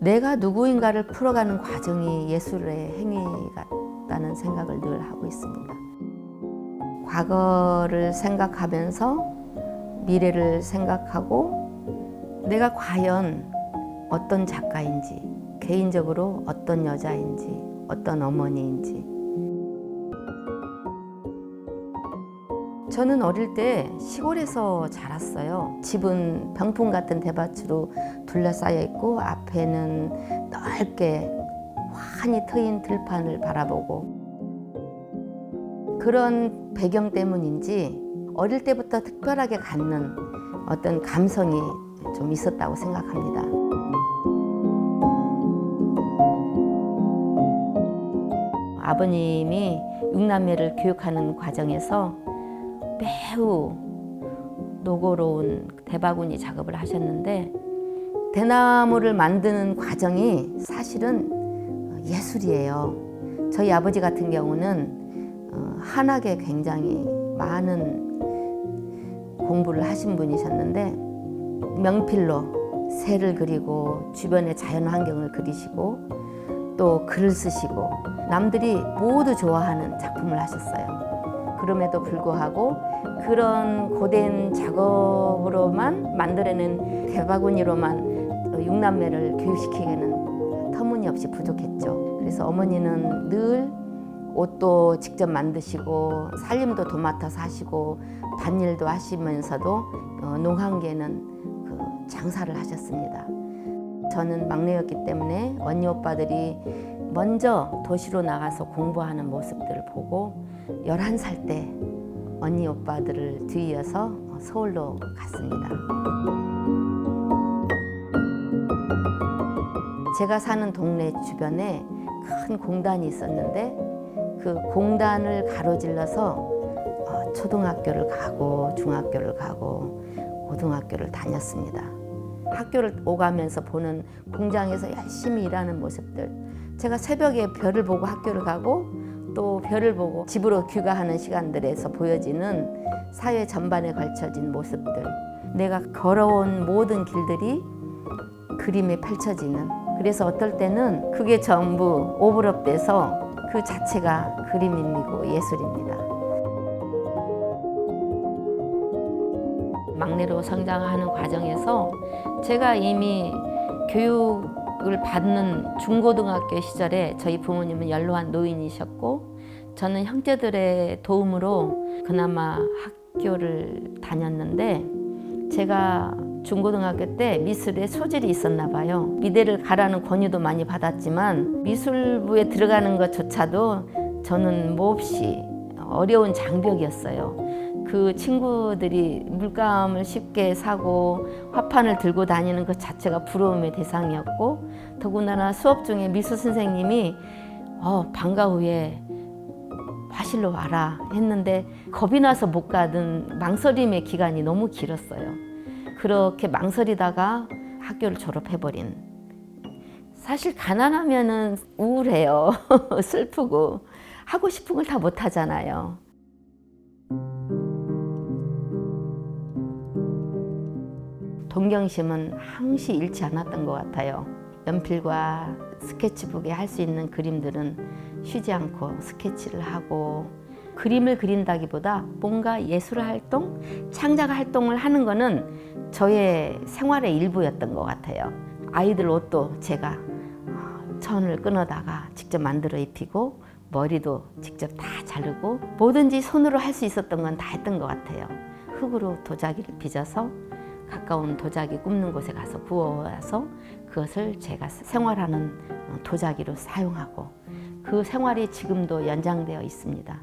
내가 누구인가를 풀어가는 과정이 예술의 행위 같다는 생각을 늘 하고 있습니다. 과거를 생각하면서 미래를 생각하고 내가 과연 어떤 작가인지, 개인적으로 어떤 여자인지, 어떤 어머니인지. 저는 어릴 때 시골에서 자랐어요. 집은 병풍 같은 대밭으로 둘러싸여 있고 앞에는 넓게 환히 트인 들판을 바라보고, 그런 배경 때문인지 어릴 때부터 특별하게 갖는 어떤 감성이 좀 있었다고 생각합니다. 아버님이 6남매를 교육하는 과정에서 매우 노고로운 대바구니 작업을 하셨는데, 대나무를 만드는 과정이 사실은 예술이에요. 저희 아버지 같은 경우는 한학에 굉장히 많은 공부를 하신 분이셨는데, 명필로 새를 그리고 주변의 자연 환경을 그리시고 또 글을 쓰시고 남들이 모두 좋아하는 작품을 하셨어요. 그럼에도 불구하고 그런 고된 작업으로만 만들어낸 대바구니로만 6남매를 교육시키기에는 터무니없이 부족했죠. 그래서 어머니는 늘 옷도 직접 만드시고 살림도 도맡아서 하시고 밭일도 하시면서도 농한계는 장사를 하셨습니다. 저는 막내였기 때문에 언니 오빠들이 먼저 도시로 나가서 공부하는 모습들을 보고 11살 때 언니 오빠들을 뒤이어서 서울로 갔습니다. 제가 사는 동네 주변에 큰 공단이 있었는데 그 공단을 가로질러서 초등학교를 가고 중학교를 가고 고등학교를 다녔습니다. 학교를 오가면서 보는 공장에서 열심히 일하는 모습들, 제가 새벽에 별을 보고 학교를 가고 또 별을 보고 집으로 귀가하는 시간들에서 보여지는 사회 전반에 걸쳐진 모습들, 내가 걸어온 모든 길들이 그림에 펼쳐지는, 그래서 어떨 때는 그게 전부 오버랩돼서 그 자체가 그림이고 예술입니다. 막내로 성장하는 과정에서 제가 이미 교육을 받는 중고등학교 시절에 저희 부모님은 연로한 노인이셨고 저는 형제들의 도움으로 그나마 학교를 다녔는데, 제가 중고등학교 때 미술에 소질이 있었나 봐요. 미대를 가라는 권유도 많이 받았지만 미술부에 들어가는 것조차도 저는 몹시 어려운 장벽이었어요. 그 친구들이 물감을 쉽게 사고 화판을 들고 다니는 것 자체가 부러움의 대상이었고, 더군다나 수업 중에 미술 선생님이 방과 후에 화실로 와라 했는데 겁이 나서 못 가던 망설임의 기간이 너무 길었어요. 그렇게 망설이다가 학교를 졸업해버린. 사실 가난하면은 우울해요. 슬프고 하고 싶은 걸 다 못하잖아요. 동경심은 항시 잃지 않았던 것 같아요. 연필과 스케치북에 할 수 있는 그림들은 쉬지 않고 스케치를 하고, 그림을 그린다기보다 뭔가 예술 활동, 창작 활동을 하는 거는 저의 생활의 일부였던 것 같아요. 아이들 옷도 제가 천을 끊어다가 직접 만들어 입히고 머리도 직접 다 자르고 뭐든지 손으로 할 수 있었던 건 다 했던 것 같아요. 흙으로 도자기를 빚어서 가까운 도자기 굽는 곳에 가서 구워와서 그것을 제가 생활하는 도자기로 사용하고, 그 생활이 지금도 연장되어 있습니다.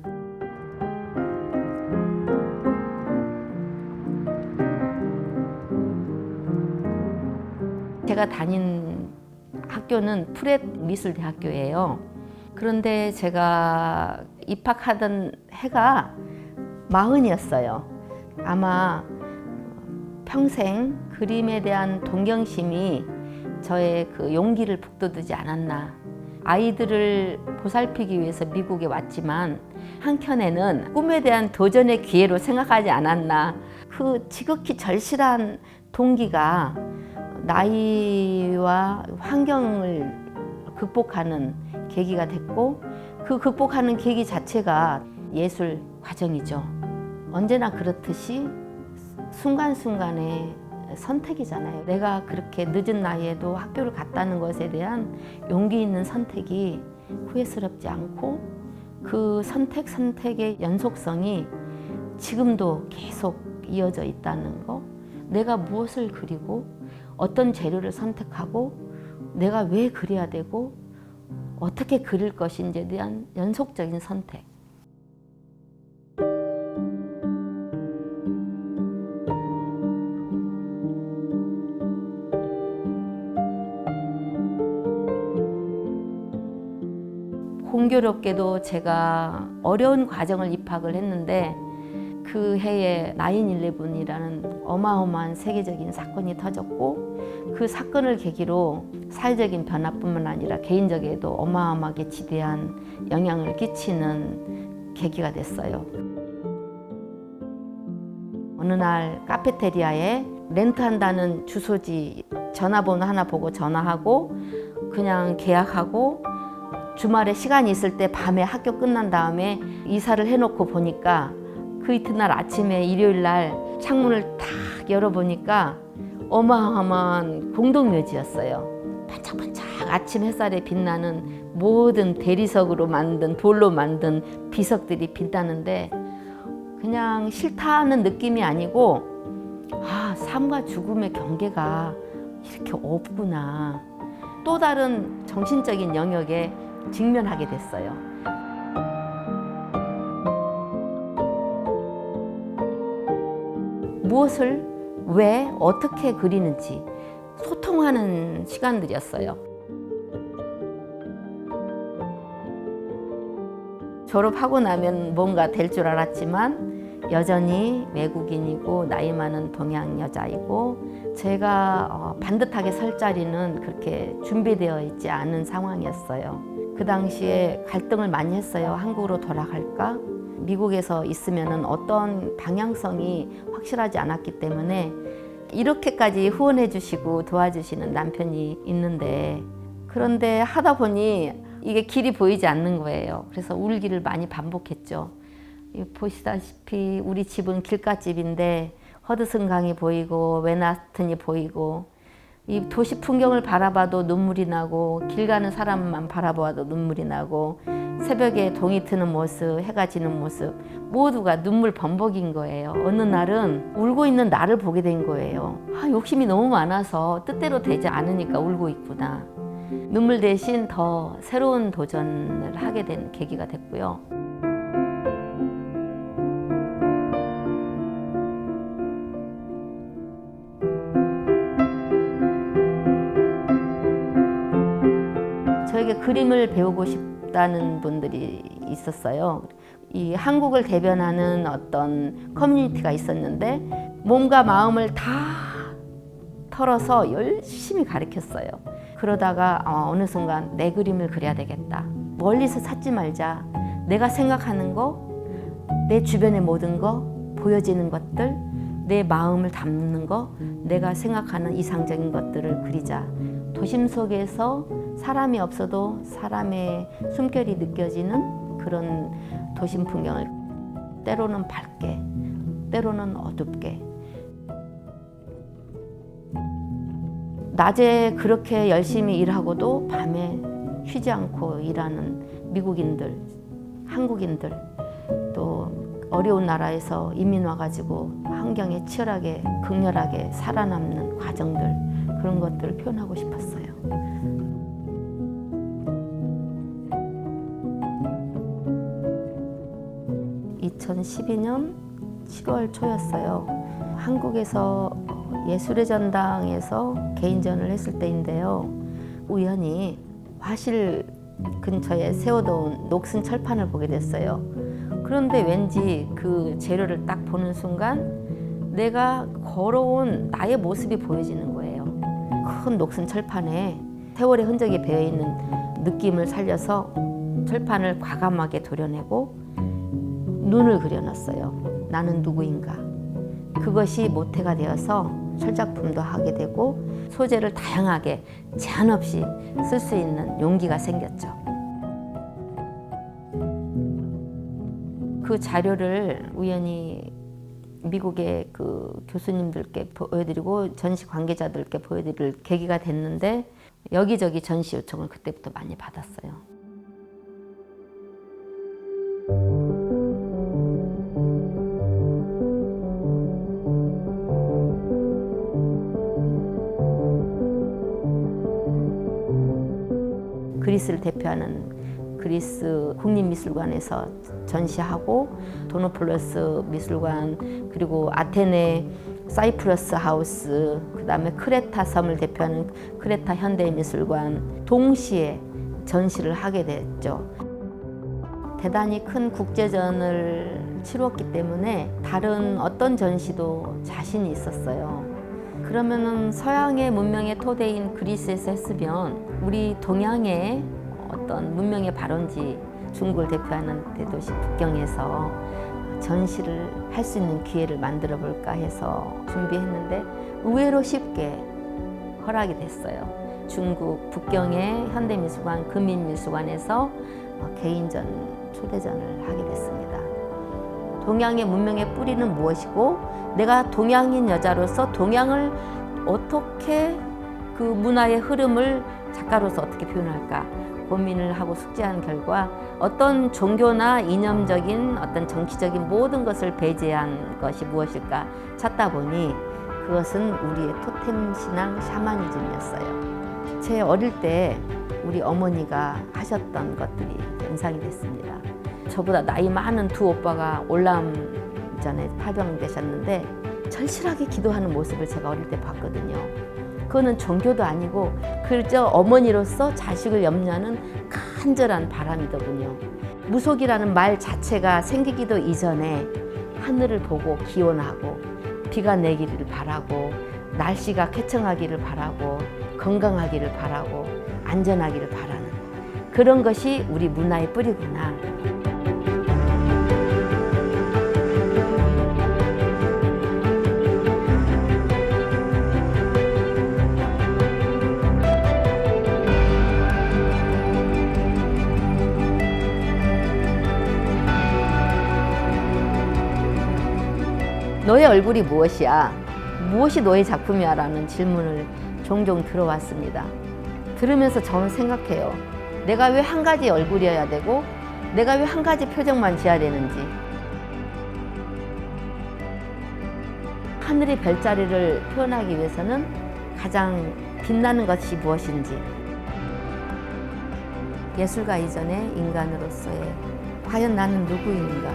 제가 다닌 학교는 프렛 미술대학교예요. 그런데 제가 입학하던 해가 40이었어요. 아마 평생 그림에 대한 동경심이 저의 그 용기를 북돋우지 않았나. 아이들을 보살피기 위해서 미국에 왔지만 한켠에는 꿈에 대한 도전의 기회로 생각하지 않았나. 그 지극히 절실한 동기가 나이와 환경을 극복하는 계기가 됐고 그 극복하는 계기 자체가 예술 과정이죠. 언제나 그렇듯이 순간순간의 선택이잖아요. 내가 그렇게 늦은 나이에도 학교를 갔다는 것에 대한 용기 있는 선택이 후회스럽지 않고 그 선택의 연속성이 지금도 계속 이어져 있다는 거, 내가 무엇을 그리고 어떤 재료를 선택하고 내가 왜 그려야 되고 어떻게 그릴 것인지에 대한 연속적인 선택. 공교롭게도 제가 어려운 과정을 입학을 했는데 그 해에 9/11이라는 어마어마한 세계적인 사건이 터졌고 그 사건을 계기로 사회적인 변화뿐만 아니라 개인적에도 어마어마하게 지대한 영향을 끼치는 계기가 됐어요. 어느 날 카페테리아에 렌트한다는 주소지 전화번호 하나 보고 전화하고 그냥 계약하고 주말에 시간이 있을 때 밤에 학교 끝난 다음에 이사를 해놓고 보니까 그 이튿날 아침에 일요일 날 창문을 탁 열어보니까 어마어마한 공동묘지였어요. 반짝반짝 아침 햇살에 빛나는 모든 대리석으로 만든 돌로 만든 비석들이 빛나는데 그냥 싫다는 느낌이 아니고 삶과 죽음의 경계가 이렇게 없구나. 또 다른 정신적인 영역에 직면하게 됐어요. 무엇을 왜 어떻게 그리는지 소통하는 시간들이었어요. 졸업하고 나면 뭔가 될 줄 알았지만 여전히 외국인이고 나이 많은 동양 여자이고 제가 반듯하게 설 자리는 그렇게 준비되어 있지 않은 상황이었어요. 그 당시에 갈등을 많이 했어요. 한국으로 돌아갈까? 미국에서 있으면 어떤 방향성이 확실하지 않았기 때문에 이렇게까지 후원해 주시고 도와주시는 남편이 있는데 그런데 하다 보니 이게 길이 보이지 않는 거예요. 그래서 울기를 많이 반복했죠. 보시다시피 우리 집은 길가집인데 허드슨 강이 보이고 맨하튼이 보이고 이 도시 풍경을 바라봐도 눈물이 나고 길 가는 사람만 바라봐도 눈물이 나고 새벽에 동이 트는 모습, 해가 지는 모습 모두가 눈물 범벅인 거예요. 어느 날은 울고 있는 나를 보게 된 거예요. 욕심이 너무 많아서 뜻대로 되지 않으니까 울고 있구나. 눈물 대신 더 새로운 도전을 하게 된 계기가 됐고요. 저에게 그림을 배우고 싶다는 분들이 있었어요. 이 한국을 대변하는 어떤 커뮤니티가 있었는데 몸과 마음을 다 털어서 열심히 가르쳤어요. 그러다가 어느 순간 내 그림을 그려야 되겠다. 멀리서 찾지 말자. 내가 생각하는 거, 내 주변의 모든 거, 보여지는 것들, 내 마음을 담는 거, 내가 생각하는 이상적인 것들을 그리자. 도심 속에서 사람이 없어도 사람의 숨결이 느껴지는 그런 도심 풍경을 때로는 밝게, 때로는 어둡게. 낮에 그렇게 열심히 일하고도 밤에 쉬지 않고 일하는 미국인들, 한국인들, 또 어려운 나라에서 이민 와가지고 환경에 치열하게, 극렬하게 살아남는 과정들, 그런 것들을 표현하고 싶었어요. 2012년 7월 초였어요. 한국에서 예술의 전당에서 개인전을 했을 때인데요. 우연히 화실 근처에 세워놓은 녹슨 철판을 보게 됐어요. 그런데 왠지 그 재료를 딱 보는 순간 내가 걸어온 나의 모습이 보여지는 거예요. 큰 녹슨 철판에 세월의 흔적이 배어있는 느낌을 살려서 철판을 과감하게 도려내고 눈을 그려놨어요. 나는 누구인가? 그것이 모태가 되어서 철작품도 하게 되고 소재를 다양하게 제한 없이 쓸 수 있는 용기가 생겼죠. 그 자료를 우연히 미국의 그 교수님들께 보여드리고 전시 관계자들께 보여드릴 계기가 됐는데 여기저기 전시 요청을 그때부터 많이 받았어요. 그리스를 대표하는 그리스 국립미술관에서 전시하고 도노폴로스 미술관 그리고 아테네 사이프러스 하우스 그다음에 크레타 섬을 대표하는 크레타 현대미술관 동시에 전시를 하게 됐죠. 대단히 큰 국제전을 치루었기 때문에 다른 어떤 전시도 자신이 있었어요. 그러면은 서양의 문명의 토대인 그리스에서 했으면 우리 동양의 어떤 문명의 발원지 중국을 대표하는 대도시 북경에서 전시를 할 수 있는 기회를 만들어 볼까 해서 준비했는데 의외로 쉽게 허락이 됐어요. 중국 북경의 현대미술관 금인미술관에서 개인전 초대전을 하게 됐습니다. 동양의 문명의 뿌리는 무엇이고 내가 동양인 여자로서 동양을 어떻게 그 문화의 흐름을 작가로서 어떻게 표현할까 고민을 하고 숙지한 결과 어떤 종교나 이념적인 어떤 정치적인 모든 것을 배제한 것이 무엇일까 찾다 보니 그것은 우리의 토템 신앙 샤머니즘이었어요. 제 어릴 때 우리 어머니가 하셨던 것들이 연상이 됐습니다. 저보다 나이 많은 두 오빠가 올라옴 전에 파병되셨는데 절실하게 기도하는 모습을 제가 어릴 때 봤거든요. 그거는 종교도 아니고 그저 어머니로서 자식을 염려하는 간절한 바람이더군요. 무속이라는 말 자체가 생기기도 이전에 하늘을 보고 기원하고 비가 내기를 바라고 날씨가 쾌청하기를 바라고 건강하기를 바라고 안전하기를 바라는 그런 것이 우리 문화의 뿌리구나. 너의 얼굴이 무엇이야? 무엇이 너의 작품이야? 라는 질문을 종종 들어왔습니다. 들으면서 저는 생각해요. 내가 왜 한 가지 얼굴이어야 되고 내가 왜 한 가지 표정만 지어야 되는지 하늘의 별자리를 표현하기 위해서는 가장 빛나는 것이 무엇인지 예술가 이전의 인간으로서의 과연 나는 누구인가